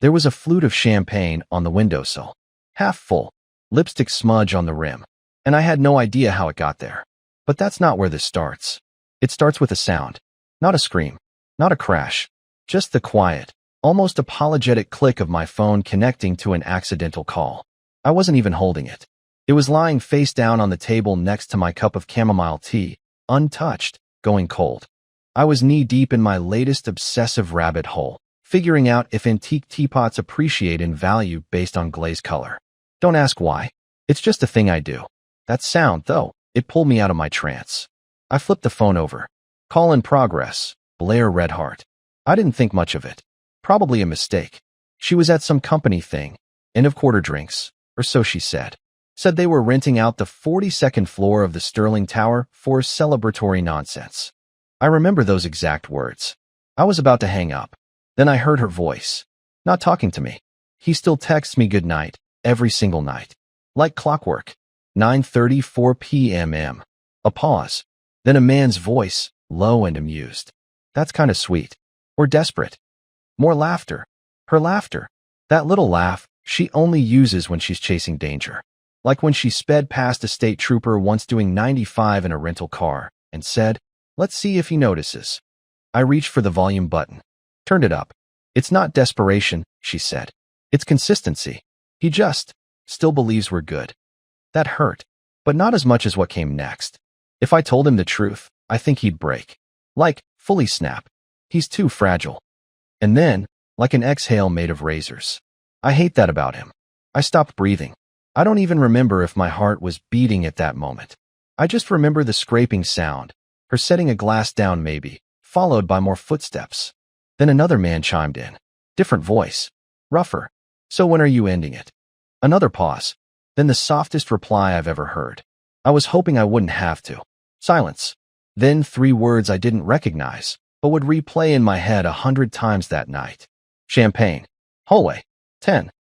There was a flute of champagne on the windowsill, half full, lipstick smudge on the rim, and I had no idea how it got there. But that's not where this starts. It starts with a sound. Not a scream, not a crash, just the quiet, almost apologetic click of my phone connecting to an accidental call. I wasn't even holding it. It was lying face down on the table next to my cup of chamomile tea, untouched, going cold. I was knee-deep in my latest obsessive rabbit hole, figuring out if antique teapots appreciate in value based on glaze color. Don't ask why. It's just a thing I do. That sound, though, it pulled me out of my trance. I flipped the phone over. Call in progress, Blair Redheart. I didn't think much of it. Probably a mistake. She was at some company thing, end of quarter drinks, or so she said. Said they were renting out the 42nd floor of the Sterling Tower for celebratory nonsense. I remember those exact words. I was about to hang up. Then I heard her voice. Not talking to me. He still texts me good night, every single night. Like clockwork. 9:34 p.m. A pause. Then a man's voice, low and amused. That's kind of sweet. Or desperate. More laughter. Her laughter. That little laugh she only uses when she's chasing danger. Like when she sped past a state trooper once doing 95 in a rental car and said, "Let's see if he notices." I reached for the volume button. Turned it up. "It's not desperation," she said. "It's consistency. He just still believes we're good." That hurt, but not as much as what came next. If I told him the truth, I think he'd break. Like, fully snap. He's too fragile. And then, like an exhale made of razors. I hate that about him. I stopped breathing. I don't even remember if my heart was beating at that moment. I just remember the scraping sound, her setting a glass down maybe, followed by more footsteps. Then another man chimed in. Different voice. Rougher. "So when are you ending it?" Another pause. Then the softest reply I've ever heard. I was hoping I wouldn't have to. Silence. Then 3 words I didn't recognize, but would replay in my head 100 times that night. Champagne. Hallway. 10.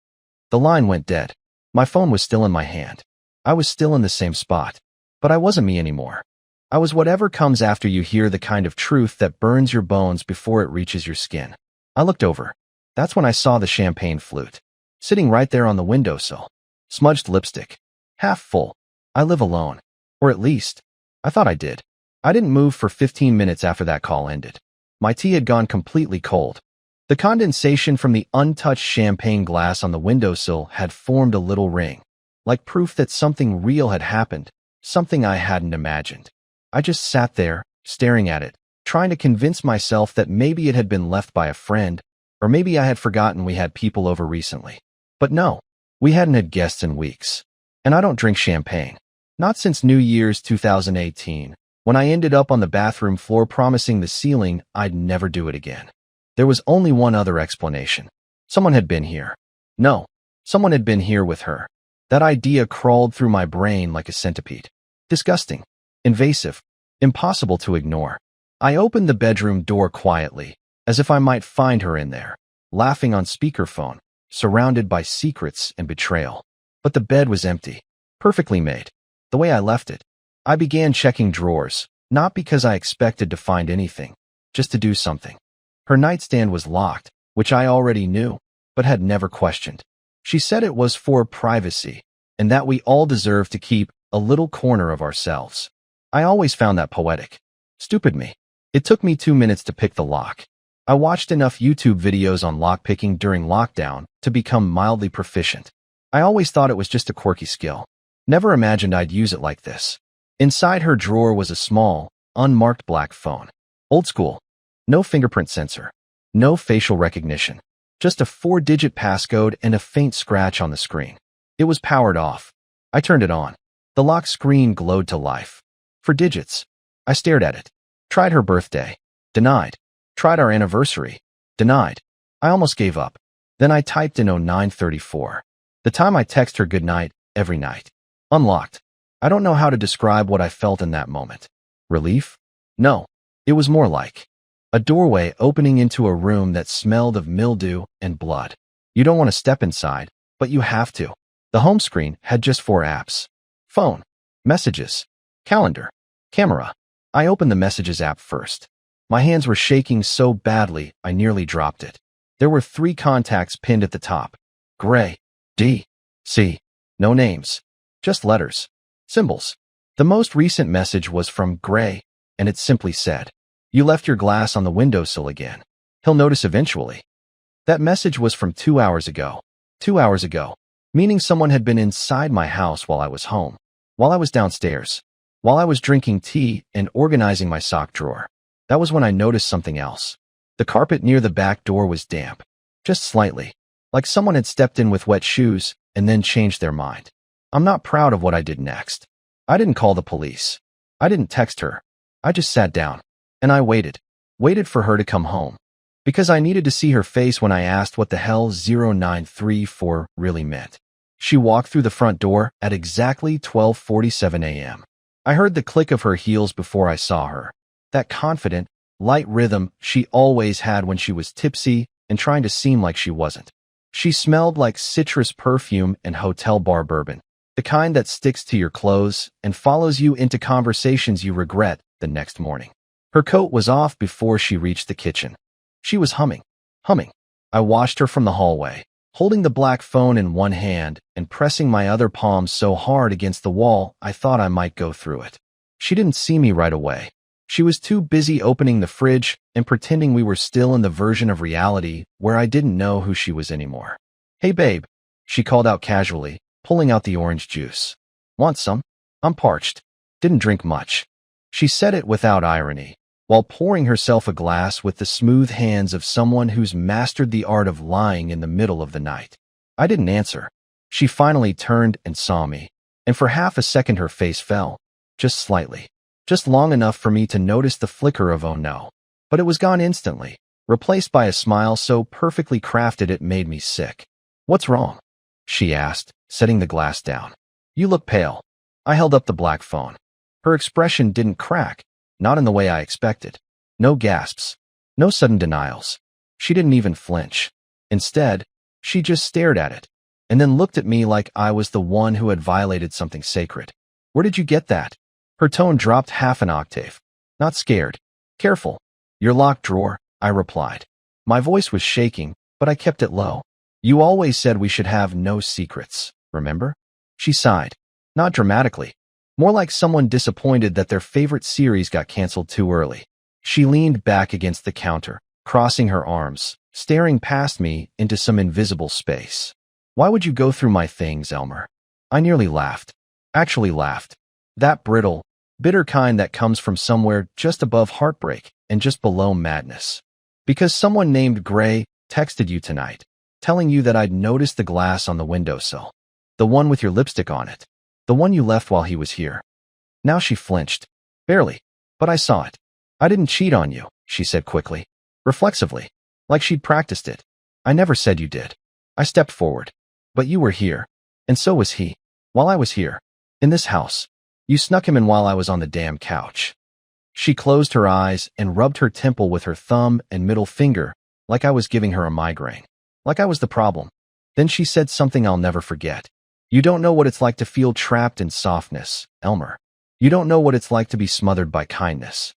The line went dead. My phone was still in my hand. I was still in the same spot. But I wasn't me anymore. I was whatever comes after you hear the kind of truth that burns your bones before it reaches your skin. I looked over. That's when I saw the champagne flute. Sitting right there on the windowsill. Smudged lipstick. Half full. I live alone. Or at least, I thought I did. I didn't move for 15 minutes after that call ended. My tea had gone completely cold. The condensation from the untouched champagne glass on the windowsill had formed a little ring, like proof that something real had happened, something I hadn't imagined. I just sat there, staring at it, trying to convince myself that maybe it had been left by a friend, or maybe I had forgotten we had people over recently. But no, we hadn't had guests in weeks. And I don't drink champagne. Not since New Year's 2018, when I ended up on the bathroom floor promising the ceiling I'd never do it again. There was only one other explanation. Someone had been here. No, someone had been here with her. That idea crawled through my brain like a centipede. Disgusting. Invasive. Impossible to ignore. I opened the bedroom door quietly, as if I might find her in there, laughing on speakerphone, surrounded by secrets and betrayal. But the bed was empty. Perfectly made. The way I left it. I began checking drawers, not because I expected to find anything, just to do something. Her nightstand was locked, which I already knew, but had never questioned. She said it was for privacy, and that we all deserve to keep a little corner of ourselves. I always found that poetic. Stupid me. It took me 2 minutes to pick the lock. I watched enough YouTube videos on lockpicking during lockdown to become mildly proficient. I always thought it was just a quirky skill. Never imagined I'd use it like this. Inside her drawer was a small, unmarked black phone. Old school. No fingerprint sensor. No facial recognition. Just a 4-digit passcode and a faint scratch on the screen. It was powered off. I turned it on. The lock screen glowed to life. For digits. I stared at it. Tried her birthday. Denied. Tried our anniversary. Denied. I almost gave up. Then I typed in 0934. The time I text her goodnight every night. Unlocked. I don't know how to describe what I felt in that moment. Relief? No. It was more like a doorway opening into a room that smelled of mildew and blood. You don't want to step inside, but you have to. The home screen had just 4 apps. Phone. Messages. Calendar. Camera. I opened the Messages app first. My hands were shaking so badly I nearly dropped it. There were 3 contacts pinned at the top. Gray, D, C. No names. Just letters. Symbols. The most recent message was from Gray, and it simply said, "You left your glass on the windowsill again. He'll notice eventually." That message was from 2 hours ago. 2 hours ago. Meaning someone had been inside my house while I was home. While I was downstairs. While I was drinking tea and organizing my sock drawer. That was when I noticed something else. The carpet near the back door was damp. Just slightly. Like someone had stepped in with wet shoes and then changed their mind. I'm not proud of what I did next. I didn't call the police. I didn't text her. I just sat down. And I waited. Waited for her to come home. Because I needed to see her face when I asked what the hell 0934 really meant. She walked through the front door at exactly 12:47 a.m. I heard the click of her heels before I saw her. That confident, light rhythm she always had when she was tipsy and trying to seem like she wasn't. She smelled like citrus perfume and hotel bar bourbon. The kind that sticks to your clothes and follows you into conversations you regret the next morning. Her coat was off before she reached the kitchen. She was humming. Humming. I watched her from the hallway, holding the black phone in one hand and pressing my other palm so hard against the wall I thought I might go through it. She didn't see me right away. She was too busy opening the fridge and pretending we were still in the version of reality where I didn't know who she was anymore. "Hey babe," she called out casually, pulling out the orange juice. "Want some? I'm parched. Didn't drink much." She said it without irony, while pouring herself a glass with the smooth hands of someone who's mastered the art of lying in the middle of the night. I didn't answer. She finally turned and saw me, and for half a second her face fell, just slightly, just long enough for me to notice the flicker of "oh no." But it was gone instantly, replaced by a smile so perfectly crafted it made me sick. "What's wrong?" she asked, setting the glass down. "You look pale." I held up the black phone. Her expression didn't crack, not in the way I expected. No gasps. No sudden denials. She didn't even flinch. Instead, she just stared at it, and then looked at me like I was the one who had violated something sacred. "Where did you get that?" Her tone dropped half an octave. "Not scared. Careful. Your locked drawer," I replied. My voice was shaking, but I kept it low. "You always said we should have no secrets, remember?" She sighed. Not dramatically. More like someone disappointed that their favorite series got canceled too early. She leaned back against the counter, crossing her arms, staring past me into some invisible space. "Why would you go through my things, Elmer?" I nearly laughed. Actually laughed. That brittle, bitter kind that comes from somewhere just above heartbreak and just below madness. "Because someone named Gray texted you tonight, telling you that I'd noticed the glass on the windowsill. The one with your lipstick on it. The one you left while he was here." Now she flinched. "Barely. But I saw it." "I didn't cheat on you," she said quickly, reflexively, like she'd practiced it. "I never said you did." I stepped forward. "But you were here. And so was he. While I was here. In this house. You snuck him in while I was on the damn couch." She closed her eyes and rubbed her temple with her thumb and middle finger, like I was giving her a migraine. Like I was the problem. Then she said something I'll never forget. "You don't know what it's like to feel trapped in softness, Elmer. You don't know what it's like to be smothered by kindness."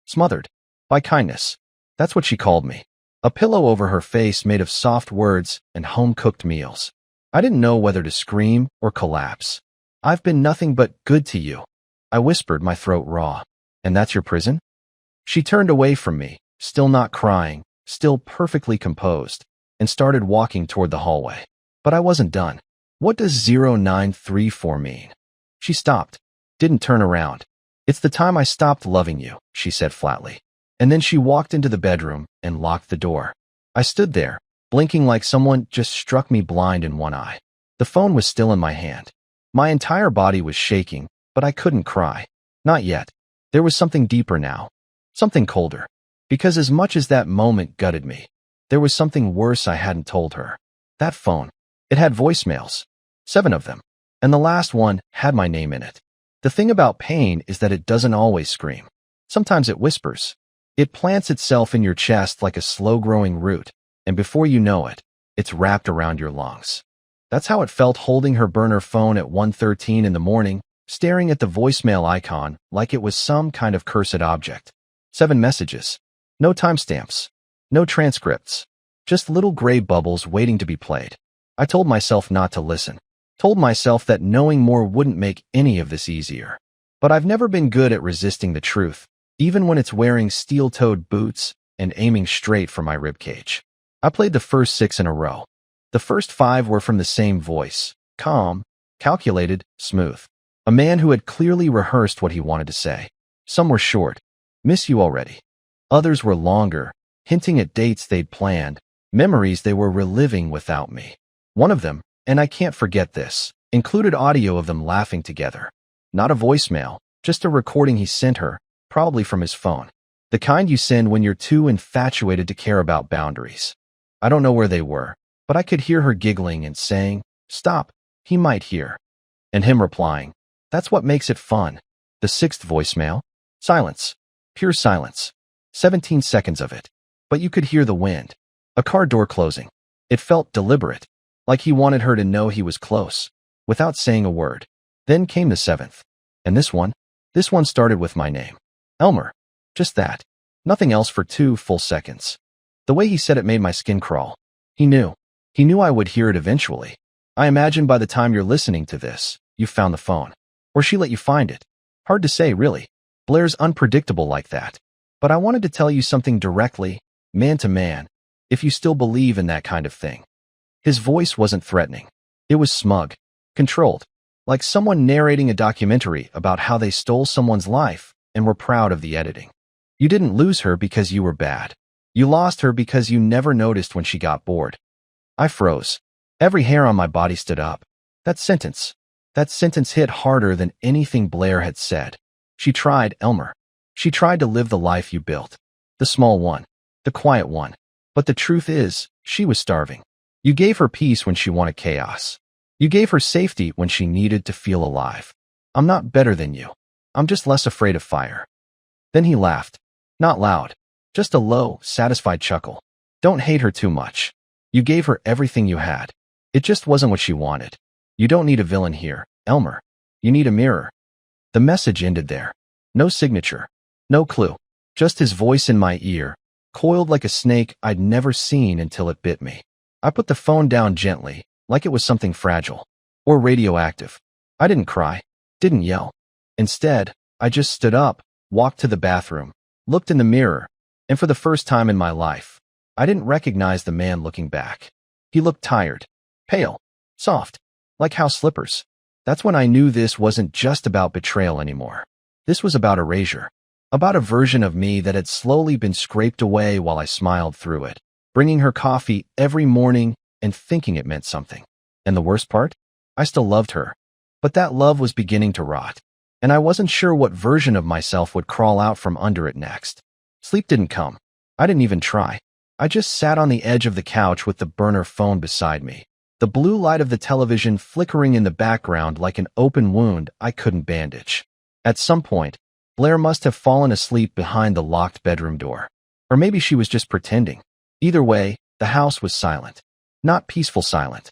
Smothered. By kindness. That's what she called me. A pillow over her face made of soft words and home-cooked meals. I didn't know whether to scream or collapse. "I've been nothing but good to you," I whispered, my throat raw. "And that's your prison?" She turned away from me, still not crying, still perfectly composed, and started walking toward the hallway. But I wasn't done. "What does 0934 mean?" She stopped. Didn't turn around. "It's the time I stopped loving you," she said flatly. And then she walked into the bedroom and locked the door. I stood there, blinking like someone just struck me blind in one eye. The phone was still in my hand. My entire body was shaking, but I couldn't cry. Not yet. There was something deeper now. Something colder. Because as much as that moment gutted me, there was something worse I hadn't told her. That phone. It had voicemails. 7 of them. And the last one had my name in it. The thing about pain is that it doesn't always scream. Sometimes it whispers. It plants itself in your chest like a slow-growing root, and before you know it, it's wrapped around your lungs. That's how it felt holding her burner phone at 1:13 in the morning, staring at the voicemail icon like it was some kind of cursed object. 7 messages. No timestamps. No transcripts. Just little gray bubbles waiting to be played. I told myself not to listen. Told myself that knowing more wouldn't make any of this easier. But I've never been good at resisting the truth, even when it's wearing steel-toed boots and aiming straight for my ribcage. I played the first 6 in a row. The first 5 were from the same voice, calm, calculated, smooth. A man who had clearly rehearsed what he wanted to say. Some were short, miss you already. Others were longer, hinting at dates they'd planned, memories they were reliving without me. One of them, and I can't forget this, included audio of them laughing together. Not a voicemail, just a recording he sent her, probably from his phone. The kind you send when you're too infatuated to care about boundaries. I don't know where they were, but I could hear her giggling and saying, "Stop, he might hear." And him replying, "That's what makes it fun." The 6th voicemail? Silence. Pure silence. 17 seconds of it. But you could hear the wind. A car door closing. It felt deliberate, like he wanted her to know he was close, without saying a word. Then came the 7th. And this one started with my name. Elmer. Just that. Nothing else for 2 full seconds. The way he said it made my skin crawl. He knew. He knew I would hear it eventually. I imagine by the time you're listening to this, you've found the phone. Or she let you find it. Hard to say, really. Blair's unpredictable like that. But I wanted to tell you something directly, man to man, if you still believe in that kind of thing. His voice wasn't threatening. It was smug, controlled, like someone narrating a documentary about how they stole someone's life and were proud of the editing. You didn't lose her because you were bad. You lost her because you never noticed when she got bored. I froze. Every hair on my body stood up. That sentence hit harder than anything Blair had said. She tried, Elmer. She tried to live the life you built. The small one. The quiet one. But the truth is, she was starving. You gave her peace when she wanted chaos. You gave her safety when she needed to feel alive. I'm not better than you. I'm just less afraid of fire. Then he laughed. Not loud. Just a low, satisfied chuckle. Don't hate her too much. You gave her everything you had. It just wasn't what she wanted. You don't need a villain here, Elmer. You need a mirror. The message ended there. No signature. No clue. Just his voice in my ear, coiled like a snake I'd never seen until it bit me. I put the phone down gently, like it was something fragile. Or radioactive. I didn't cry. Didn't yell. Instead, I just stood up, walked to the bathroom, looked in the mirror, and for the first time in my life, I didn't recognize the man looking back. He looked tired, pale, soft, like house slippers. That's when I knew this wasn't just about betrayal anymore. This was about erasure. About a version of me that had slowly been scraped away while I smiled through it, bringing her coffee every morning and thinking it meant something. And the worst part? I still loved her. But that love was beginning to rot, and I wasn't sure what version of myself would crawl out from under it next. Sleep didn't come. I didn't even try. I just sat on the edge of the couch with the burner phone beside me, the blue light of the television flickering in the background like an open wound I couldn't bandage. At some point, Blair must have fallen asleep behind the locked bedroom door. Or maybe she was just pretending. Either way, the house was silent. Not peaceful silent.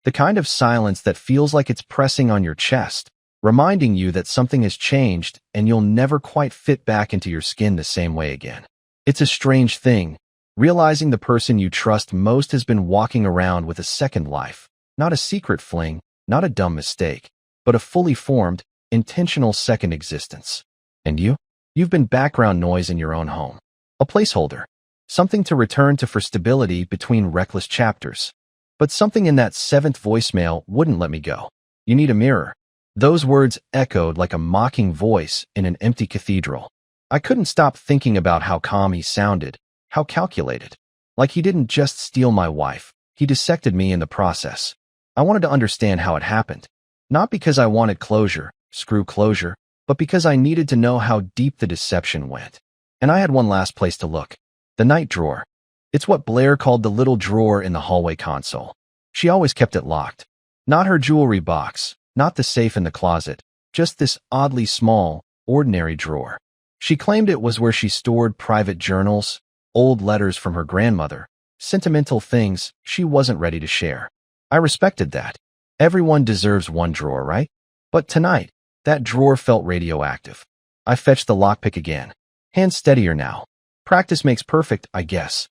The kind of silence that feels like it's pressing on your chest, reminding you that something has changed and you'll never quite fit back into your skin the same way again. It's a strange thing, realizing the person you trust most has been walking around with a second life. Not a secret fling, not a dumb mistake, but a fully formed, intentional second existence. And you? You've been background noise in your own home. A placeholder. Something to return to for stability between reckless chapters. But something in that 7th voicemail wouldn't let me go. You need a mirror. Those words echoed like a mocking voice in an empty cathedral. I couldn't stop thinking about how calm he sounded, how calculated. Like he didn't just steal my wife, he dissected me in the process. I wanted to understand how it happened. Not because I wanted closure, screw closure, but because I needed to know how deep the deception went. And I had one last place to look. The night drawer. It's what Blair called the little drawer in the hallway console. She always kept it locked. Not her jewelry box, not the safe in the closet, just this oddly small, ordinary drawer. She claimed it was where she stored private journals, old letters from her grandmother, sentimental things she wasn't ready to share. I respected that. Everyone deserves one drawer, right? But tonight, that drawer felt radioactive. I fetched the lockpick again. Hands steadier now. Practice makes perfect, I guess.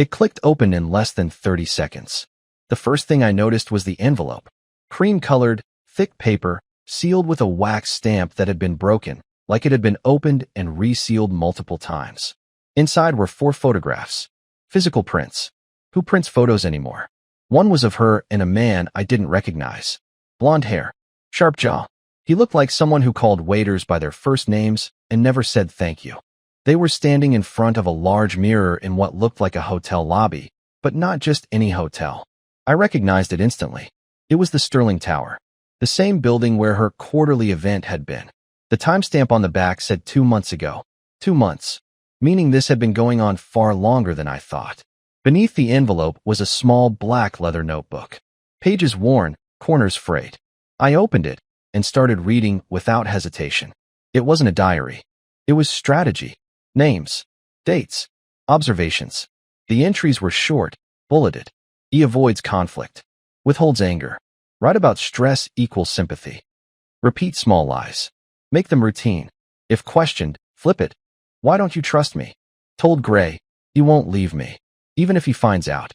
It clicked open in less than 30 seconds. The first thing I noticed was the envelope. Cream-colored, thick paper, sealed with a wax stamp that had been broken, like it had been opened and resealed multiple times. Inside were 4 photographs. Physical prints. Who prints photos anymore? One was of her and a man I didn't recognize. Blonde hair. Sharp jaw. He looked like someone who called waiters by their first names and never said thank you. They were standing in front of a large mirror in what looked like a hotel lobby, but not just any hotel. I recognized it instantly. It was the Sterling Tower, the same building where her quarterly event had been. The timestamp on the back said 2 months ago. 2 months. Meaning this had been going on far longer than I thought. Beneath the envelope was a small black leather notebook. Pages worn, corners frayed. I opened it and started reading without hesitation. It wasn't a diary. It was strategy. Names. Dates. Observations. The entries were short, bulleted. E avoids conflict. Withholds anger. Write about stress equals sympathy. Repeat small lies. Make them routine. If questioned, flip it. Why don't you trust me? Told Gray, he won't leave me, even if he finds out.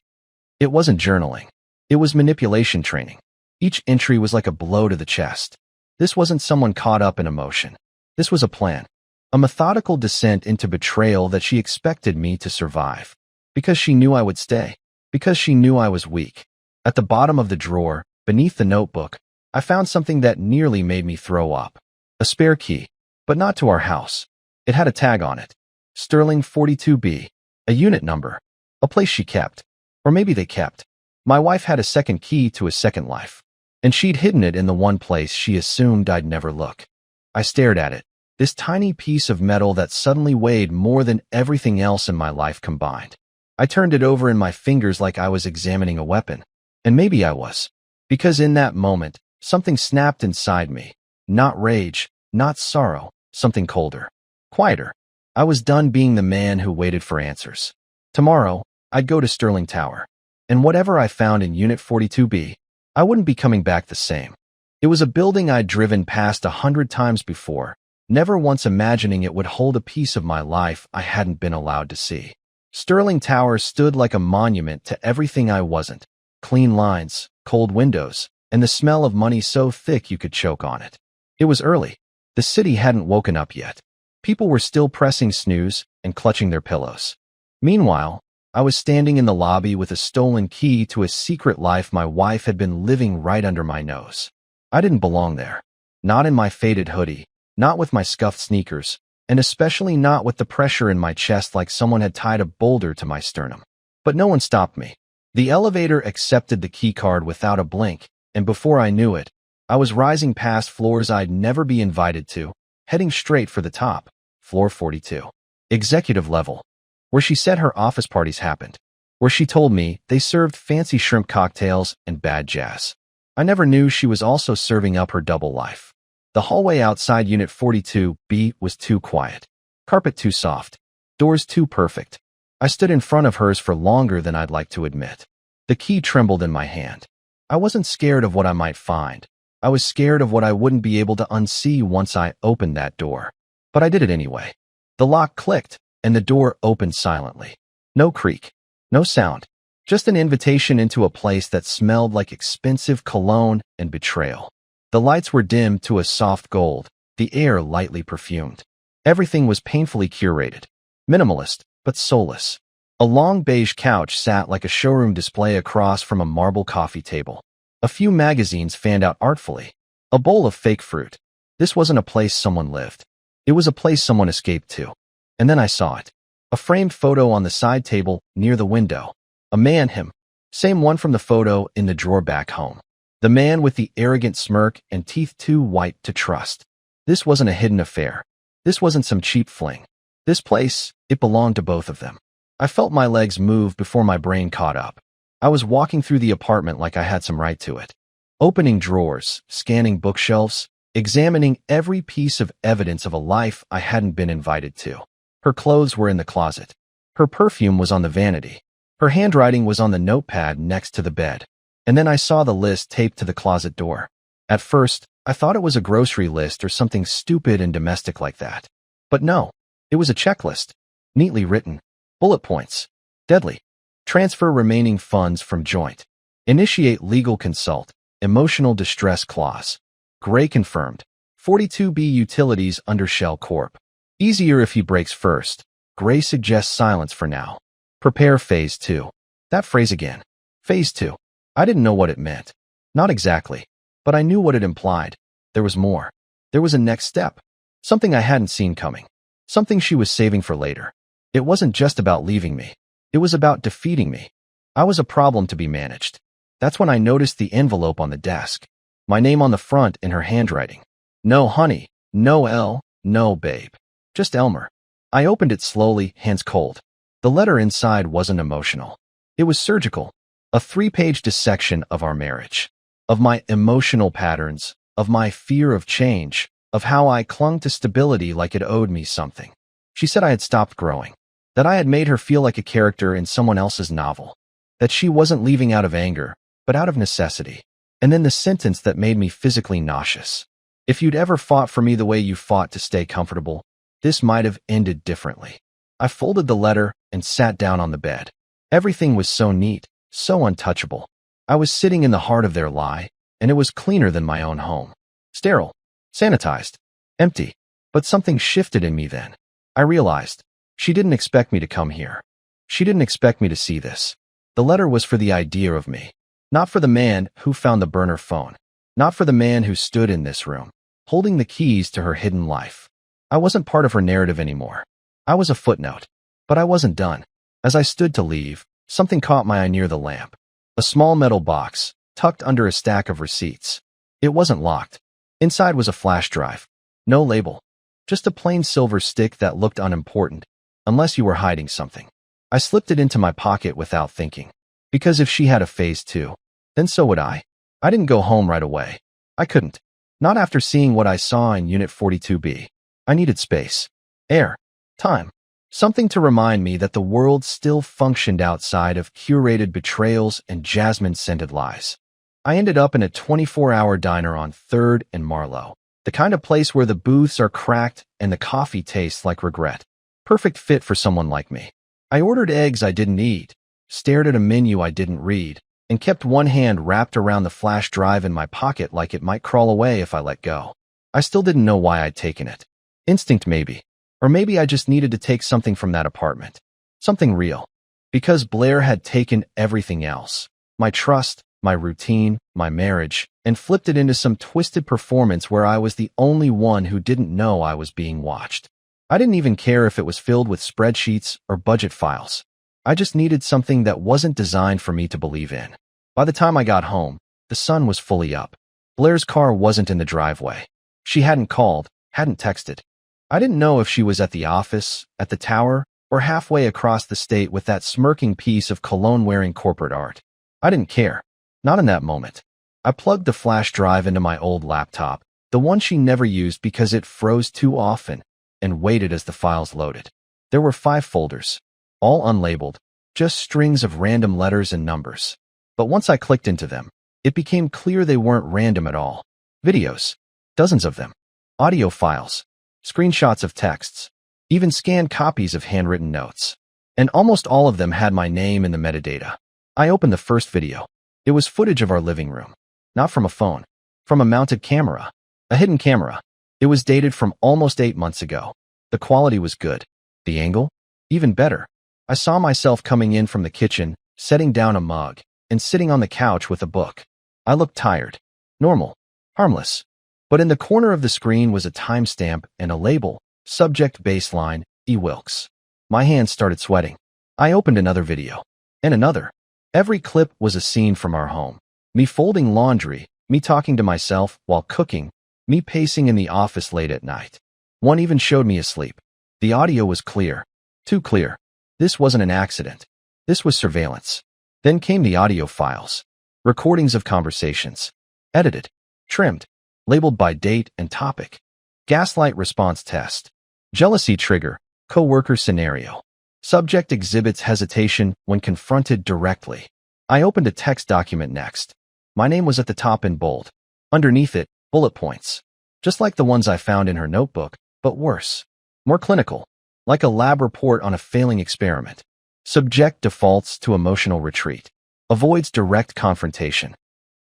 It wasn't journaling. It was manipulation training. Each entry was like a blow to the chest. This wasn't someone caught up in emotion. This was a plan. A methodical descent into betrayal that she expected me to survive. Because she knew I would stay. Because she knew I was weak. At the bottom of the drawer, beneath the notebook, I found something that nearly made me throw up. A spare key. But not to our house. It had a tag on it. Sterling 42B. A unit number. A place she kept. Or maybe they kept. My wife had a second key to a second life. And she'd hidden it in the one place she assumed I'd never look. I stared at it. This tiny piece of metal that suddenly weighed more than everything else in my life combined. I turned it over in my fingers like I was examining a weapon. And maybe I was. Because in that moment, something snapped inside me. Not rage, not sorrow, something colder. Quieter. I was done being the man who waited for answers. Tomorrow, I'd go to Sterling Tower. And whatever I found in Unit 42B, I wouldn't be coming back the same. It was a building I'd driven past 100 times before, never once imagining it would hold a piece of my life I hadn't been allowed to see. Sterling Tower stood like a monument to everything I wasn't. Clean lines, cold windows, and the smell of money so thick you could choke on it. It was early. The city hadn't woken up yet. People were still pressing snooze and clutching their pillows. Meanwhile, I was standing in the lobby with a stolen key to a secret life my wife had been living right under my nose. I didn't belong there. Not in my faded hoodie, not with my scuffed sneakers, and especially not with the pressure in my chest like someone had tied a boulder to my sternum. But no one stopped me. The elevator accepted the key card without a blink, and before I knew it, I was rising past floors I'd never be invited to, heading straight for the top, floor 42. Executive level. Where she said her office parties happened. Where she told me they served fancy shrimp cocktails and bad jazz. I never knew she was also serving up her double life. The hallway outside Unit 42B was too quiet. Carpet too soft. Doors too perfect. I stood in front of hers for longer than I'd like to admit. The key trembled in my hand. I wasn't scared of what I might find. I was scared of what I wouldn't be able to unsee once I opened that door. But I did it anyway. The lock clicked, and the door opened silently. No creak. No sound. Just an invitation into a place that smelled like expensive cologne and betrayal. The lights were dimmed to a soft gold, the air lightly perfumed. Everything was painfully curated. Minimalist, but soulless. A long beige couch sat like a showroom display across from a marble coffee table. A few magazines fanned out artfully. A bowl of fake fruit. This wasn't a place someone lived. It was a place someone escaped to. And then I saw it. A framed photo on the side table near the window. A man, him. Same one from the photo in the drawer back home. The man with the arrogant smirk and teeth too white to trust. This wasn't a hidden affair. This wasn't some cheap fling. This place, it belonged to both of them. I felt my legs move before my brain caught up. I was walking through the apartment like I had some right to it. Opening drawers, scanning bookshelves, examining every piece of evidence of a life I hadn't been invited to. Her clothes were in the closet. Her perfume was on the vanity. Her handwriting was on the notepad next to the bed. And then I saw the list taped to the closet door. At first, I thought it was a grocery list or something stupid and domestic like that. But no, it was a checklist. Neatly written. Bullet points. Deadly. Transfer remaining funds from joint. Initiate legal consult. Emotional distress clause. Gray confirmed. 42B utilities under Shell Corp. Easier if he breaks first. Gray suggests silence for now. Prepare phase 2. That phrase again. Phase 2. I didn't know what it meant. Not exactly. But I knew what it implied. There was more. There was a next step. Something I hadn't seen coming. Something she was saving for later. It wasn't just about leaving me. It was about defeating me. I was a problem to be managed. That's when I noticed the envelope on the desk. My name on the front in her handwriting. No honey, no L, no babe. Just Elmer. I opened it slowly, hands cold. The letter inside wasn't emotional. It was surgical. A 3-page dissection of our marriage. Of my emotional patterns. Of my fear of change. Of how I clung to stability like it owed me something. She said I had stopped growing. That I had made her feel like a character in someone else's novel. That she wasn't leaving out of anger, but out of necessity. And then the sentence that made me physically nauseous. If you'd ever fought for me the way you fought to stay comfortable, this might have ended differently. I folded the letter and sat down on the bed. Everything was so neat, so untouchable. I was sitting in the heart of their lie, and it was cleaner than my own home. Sterile, sanitized, empty. But something shifted in me then. I realized she didn't expect me to come here. She didn't expect me to see this. The letter was for the idea of me. Not for the man who found the burner phone. Not for the man who stood in this room, holding the keys to her hidden life. I wasn't part of her narrative anymore. I was a footnote. But I wasn't done. As I stood to leave, something caught my eye near the lamp. A small metal box, tucked under a stack of receipts. It wasn't locked. Inside was a flash drive. No label. Just a plain silver stick that looked unimportant, unless you were hiding something. I slipped it into my pocket without thinking. Because if she had a phase 2, then so would I. I didn't go home right away. I couldn't. Not after seeing what I saw in Unit 42B. I needed space. Air. Time. Something to remind me that the world still functioned outside of curated betrayals and jasmine-scented lies. I ended up in a 24-hour diner on 3rd and Marlowe. The kind of place where the booths are cracked and the coffee tastes like regret. Perfect fit for someone like me. I ordered eggs I didn't eat, stared at a menu I didn't read, and kept one hand wrapped around the flash drive in my pocket like it might crawl away if I let go. I still didn't know why I'd taken it. Instinct maybe. Or maybe I just needed to take something from that apartment. Something real. Because Blair had taken everything else. My trust, my routine, my marriage, and flipped it into some twisted performance where I was the only one who didn't know I was being watched. I didn't even care if it was filled with spreadsheets or budget files. I just needed something that wasn't designed for me to believe in. By the time I got home, the sun was fully up. Blair's car wasn't in the driveway. She hadn't called, hadn't texted. I didn't know if she was at the office, at the tower, or halfway across the state with that smirking piece of cologne-wearing corporate art. I didn't care. Not in that moment. I plugged the flash drive into my old laptop, the one she never used because it froze too often, and waited as the files loaded. There were 5 folders, all unlabeled, just strings of random letters and numbers. But once I clicked into them, it became clear they weren't random at all. Videos. Dozens of them. Audio files. Screenshots of texts. Even scanned copies of handwritten notes. And almost all of them had my name in the metadata. I opened the first video. It was footage of our living room. Not from a phone. From a mounted camera. A hidden camera. It was dated from almost 8 months ago. The quality was good. The angle? Even better. I saw myself coming in from the kitchen, setting down a mug, and sitting on the couch with a book. I looked tired. Normal. Harmless. But in the corner of the screen was a timestamp and a label, subject baseline, E. Wilkes. My hands started sweating. I opened another video. And another. Every clip was a scene from our home. Me folding laundry, me talking to myself while cooking, me pacing in the office late at night. One even showed me asleep. The audio was clear. Too clear. This wasn't an accident. This was surveillance. Then came the audio files. Recordings of conversations. Edited. Trimmed. Labeled by date and topic. Gaslight response test. Jealousy trigger. Coworker scenario. Subject exhibits hesitation when confronted directly. I opened a text document next. My name was at the top in bold. Underneath it, bullet points. Just like the ones I found in her notebook, but worse. More clinical. Like a lab report on a failing experiment. Subject defaults to emotional retreat. Avoids direct confrontation.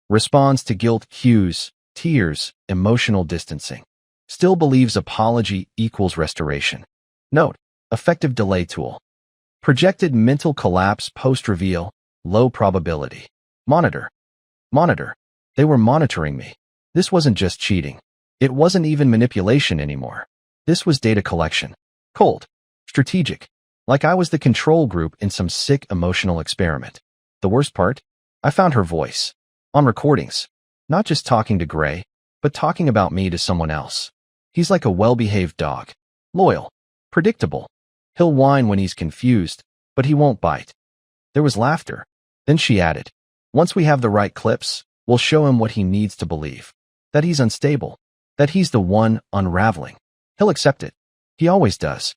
Responds to guilt cues, tears, emotional distancing. Still believes apology equals restoration. Note: effective delay tool. Projected mental collapse post-reveal, low probability. Monitor. Monitor. They were monitoring me. This wasn't just cheating. It wasn't even manipulation anymore. This was data collection. Cold. Strategic. Like I was the control group in some sick emotional experiment. The worst part? I found her voice. On recordings. Not just talking to Gray, but talking about me to someone else. He's like a well-behaved dog. Loyal. Predictable. He'll whine when he's confused, but he won't bite. There was laughter. Then she added, once we have the right clips, we'll show him what he needs to believe. That he's unstable. That he's the one unraveling. He'll accept it. He always does.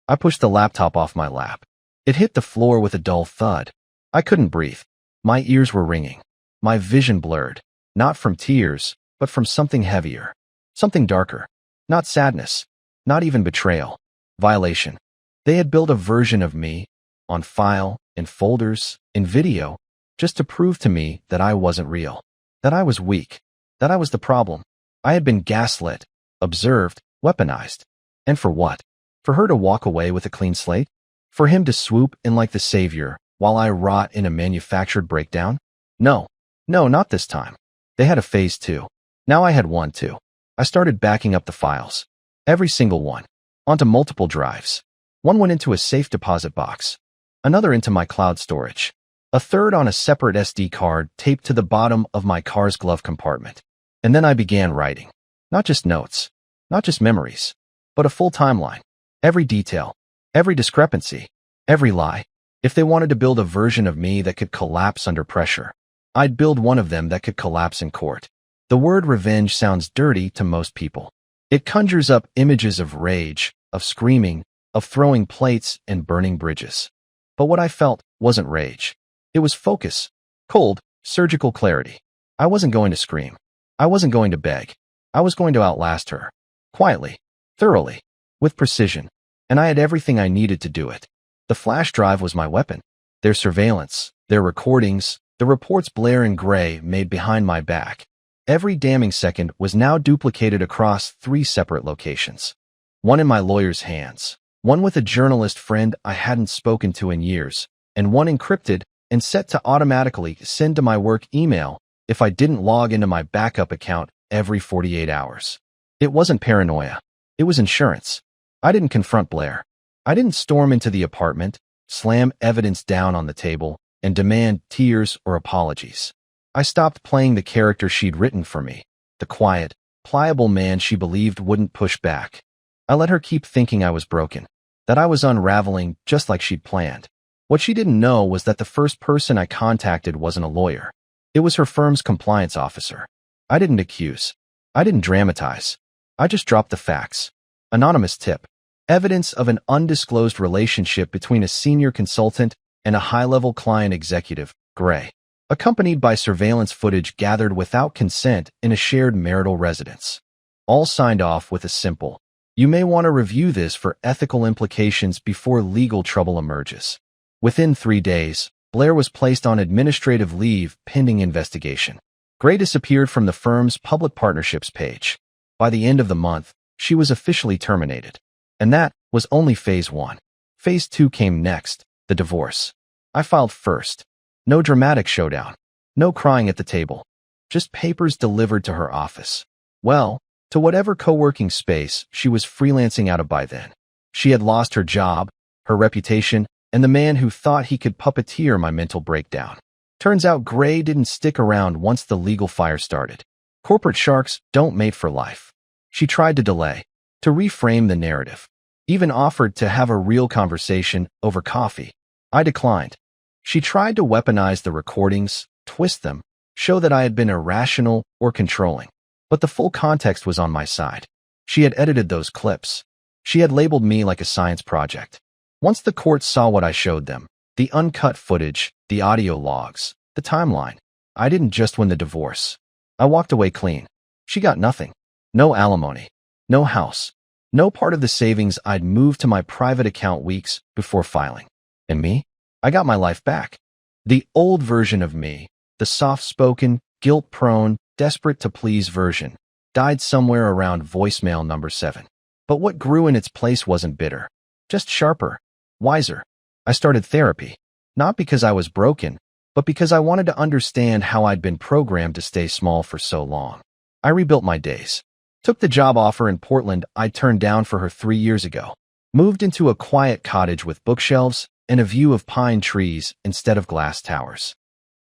I pushed the laptop off my lap. It hit the floor with a dull thud. I couldn't breathe. My ears were ringing. My vision blurred. Not from tears, but from something heavier. Something darker. Not sadness. Not even betrayal. Violation. They had built a version of me, on file, in folders, in video, just to prove to me that I wasn't real. That I was weak. That I was the problem. I had been gaslit, observed, weaponized. And for what? For her to walk away with a clean slate? For him to swoop in like the savior while I rot in a manufactured breakdown? No. No, not this time. They had a phase 2. Now I had one too. I started backing up the files. Every single one. Onto multiple drives. One went into a safe deposit box. Another into my cloud storage. A third on a separate SD card taped to the bottom of my car's glove compartment. And then I began writing. Not just notes. Not just memories. But a full timeline. Every detail. Every discrepancy. Every lie. If they wanted to build a version of me that could collapse under pressure, I'd build one of them that could collapse in court. The word revenge sounds dirty to most people. It conjures up images of rage, of screaming, of throwing plates and burning bridges. But what I felt wasn't rage. It was focus. Cold, surgical clarity. I wasn't going to scream. I wasn't going to beg. I was going to outlast her. Quietly. Thoroughly. With precision. And I had everything I needed to do it. The flash drive was my weapon. Their surveillance, their recordings, the reports Blair and Gray made behind my back. Every damning second was now duplicated across 3 separate locations. One in my lawyer's hands. One with a journalist friend I hadn't spoken to in years, and one encrypted and set to automatically send to my work email if I didn't log into my backup account every 48 hours. It wasn't paranoia. It was insurance. I didn't confront Blair. I didn't storm into the apartment, slam evidence down on the table, and demand tears or apologies. I stopped playing the character she'd written for me, the quiet, pliable man she believed wouldn't push back. I let her keep thinking I was broken, that I was unraveling just like she'd planned. What she didn't know was that the first person I contacted wasn't a lawyer. It was her firm's compliance officer. I didn't accuse. I didn't dramatize. I just dropped the facts. Anonymous tip. Evidence of an undisclosed relationship between a senior consultant and a high-level client executive, Gray, accompanied by surveillance footage gathered without consent in a shared marital residence. All signed off with a simple, "You may want to review this for ethical implications before legal trouble emerges." Within 3 days, Blair was placed on administrative leave pending investigation. Gray disappeared from the firm's public partnerships page. By the end of the month, she was officially terminated. And that was only phase 1. Phase 2 came next, the divorce. I filed first. No dramatic showdown. No crying at the table. Just papers delivered to her office. Well, to whatever co-working space she was freelancing out of by then. She had lost her job, her reputation, and the man who thought he could puppeteer my mental breakdown. Turns out Gray didn't stick around once the legal fire started. Corporate sharks don't mate for life. She tried to delay, to reframe the narrative, even offered to have a real conversation over coffee. I declined. She tried to weaponize the recordings, twist them, show that I had been irrational or controlling. But the full context was on my side. She had edited those clips. She had labeled me like a science project. Once the court saw what I showed them, the uncut footage, the audio logs, the timeline, I didn't just win the divorce. I walked away clean. She got nothing. No alimony. No house. No part of the savings I'd moved to my private account weeks before filing. And me? I got my life back. The old version of me, the soft-spoken, guilt-prone, desperate to please version, died somewhere around voicemail number 7. But what grew in its place wasn't bitter, just sharper, wiser. I started therapy, not because I was broken, but because I wanted to understand how I'd been programmed to stay small for so long. I rebuilt my days. Took the job offer in Portland I turned down for her 3 years ago. Moved into a quiet cottage with bookshelves and a view of pine trees instead of glass towers.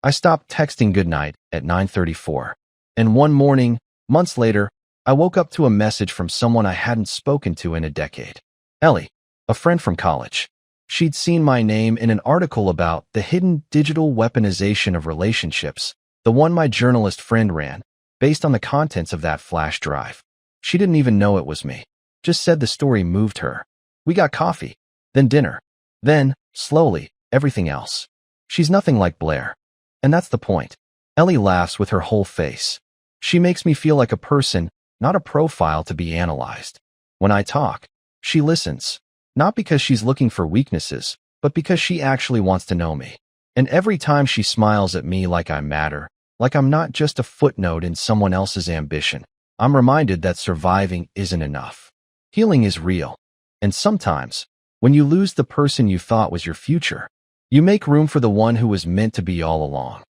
I stopped texting goodnight at 9:34. And one morning, months later, I woke up to a message from someone I hadn't spoken to in a decade. Ellie, a friend from college. She'd seen my name in an article about the hidden digital weaponization of relationships, the one my journalist friend ran, based on the contents of that flash drive. She didn't even know it was me. Just said the story moved her. We got coffee, then dinner, then, slowly, everything else. She's nothing like Blair. And that's the point. Ellie laughs with her whole face. She makes me feel like a person, not a profile to be analyzed. When I talk, she listens. Not because she's looking for weaknesses, but because she actually wants to know me. And every time she smiles at me like I matter, like I'm not just a footnote in someone else's ambition, I'm reminded that surviving isn't enough. Healing is real. And sometimes, when you lose the person you thought was your future, you make room for the one who was meant to be all along.